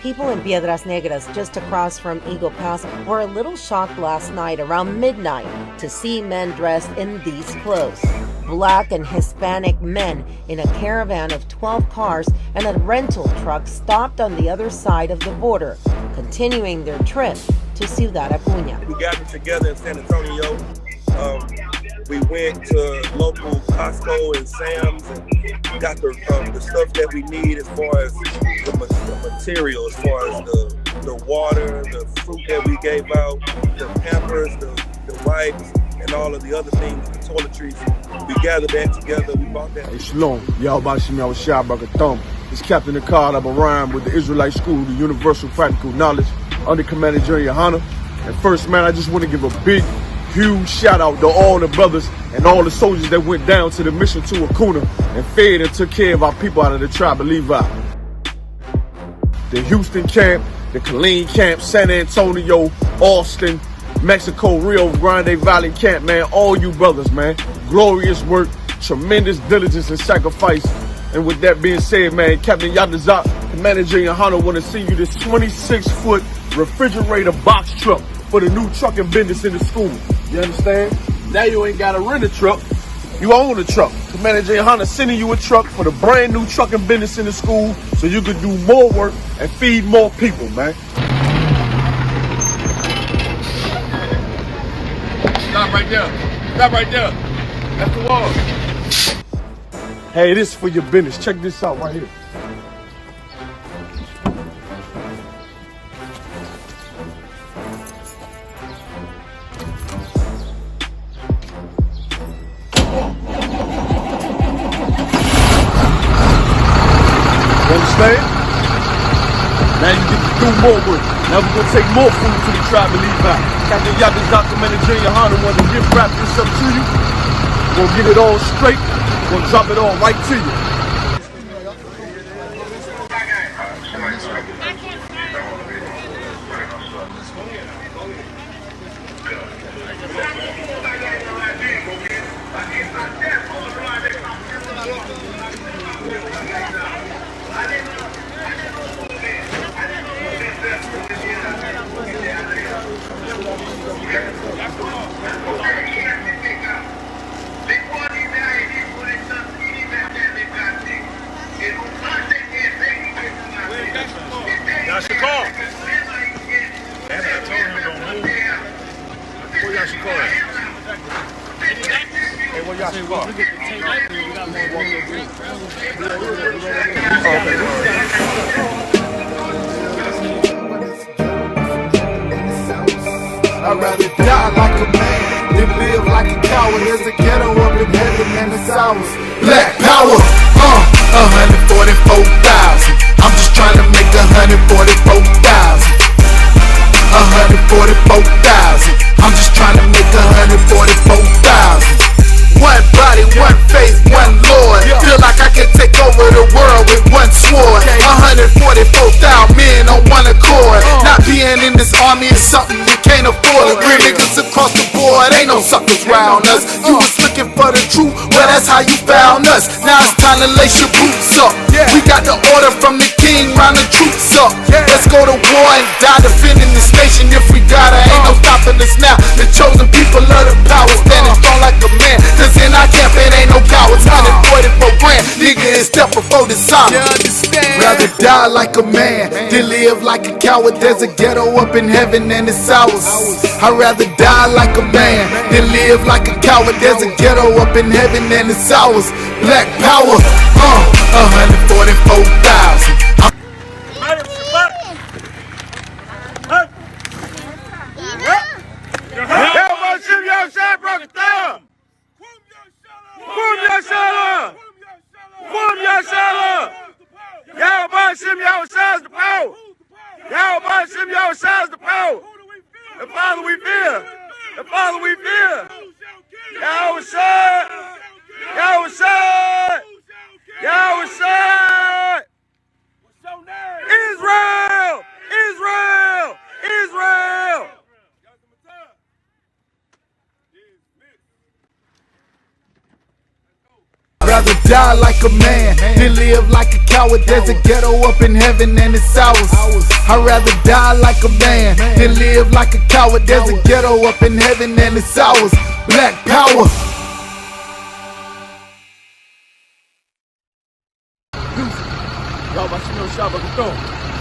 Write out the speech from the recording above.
People in Piedras Negras, just across from Eagle Pass, were a little shocked last night around midnight to see men dressed in these clothes. Black and Hispanic men in a caravan of 12 cars and a rental truck stopped on the other side of the border, continuing their trip to Ciudad Acuña. We gathered together in San Antonio. We went to local Costco and Sam's and got the stuff that we need as far as the material, as far as the water, the fruit that we gave out, the Pampers, the wipes, and all of the other things, the toiletries. We gathered that together. We bought that. Hey, Shalom. I.S.U.P.K. It's Captain Nicard Abaram with the Israelite School, the Universal Practical Knowledge, under Commander Gen.Yahanna. And first, man, I just want to give a big, huge shout out to all the brothers and all the soldiers that went down to the mission to Acuna and fed and took care of our people out of the tribe of Levi. The Houston camp, the Killeen camp, San Antonio, Austin, Mexico, Rio Grande Valley camp, man, all you brothers, man, glorious work, tremendous diligence and sacrifice. And with that being said, man, Captain Yahanna, Commander Gen.Yahanna want to see you this 26-foot refrigerator box truck for the new trucking business in the school. You understand? Now you ain't got to rent a truck. You own a truck. Commander Gen.Yahanna sending you a truck for the brand new trucking business in the school so you can do more work and feed more people, man. Stop right there. Stop right there. That's the wall. Hey, this is for your business. Check this out right here. Understand? Now you get to do more work. Now we're gonna take more food to the tribe of Levi. Captain Yahanna, Commander Gen.Yahanna want to gift wrap this up to you. We're gonna get it all straight. We're gonna drop it all right to you. That's your call. I told him don't move. Where y'all should call it? Hey, where y'all should call? I'd rather die like a man than live like a coward. There's a ghetto up in heaven and it's ours. Black power, 144,000. I'm just trying to make 144,000. 144,000. I'm just trying to make 144,000. One body, one faith, one Lord. Feel like I can take over the world with one sword. 144,000 men on one accord. Not being in this army is something we can't afford. Real niggas across the board, ain't no suckers round us. You was looking for the truth, well that's how you found us. Now it's time to lace your boots up. We got the order from the king, round the troops up. Let's go to war and die defending this nation if we gotta. Ain't no stopping us now. The chosen people of the power, standing strong like a man. Cause in our camp it ain't no cowards. 144 grand, nigga is step before dishonor. Rather die like a man than live like a coward. There's a ghetto up in heaven and it's ours. I'd rather die like a man than live like a coward. There's a ghetto up in heaven and it's ours. Black power, 144,000. The Father we fear. The Father we fear. Yahushua. Yahushua. Yahushua. Israel. Israel. Israel. Rather die die like a man than live like a coward. There's a ghetto up in heaven and it's ours. I'd rather die like a man than live like a coward. There's a ghetto up in heaven and it's ours. Black power. Y'all about to know SHALAM.